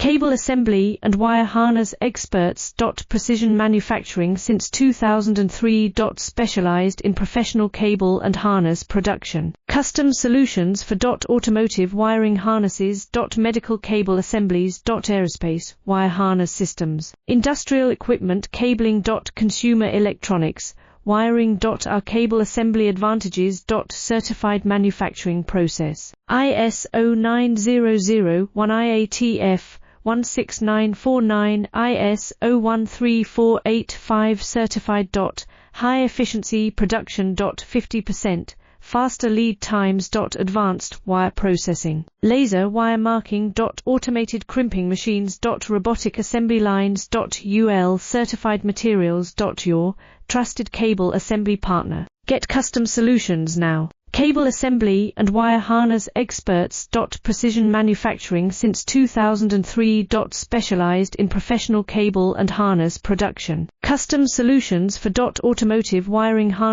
Cable assembly and wire harness experts. Precision manufacturing since 2003. Specialized in professional cable and harness production. Custom solutions for automotive wiring harnesses. Medical cable assemblies. Aerospace wire harness systems. Industrial equipment cabling. Consumer electronics wiring. Our cable assembly advantages. Certified manufacturing process. ISO 9001 IATF 16949 ISO 13485 certified. High efficiency production. 50% faster lead times. Advanced wire processing. Laser wire marking. Automated crimping machines. Robotic assembly lines. UL certified materials. Your trusted cable assembly partner. Get custom solutions now. Cable assembly and wire harness experts. Precision manufacturing since 2003. Specialized in professional cable and harness production. Custom solutions for automotive wiring harness.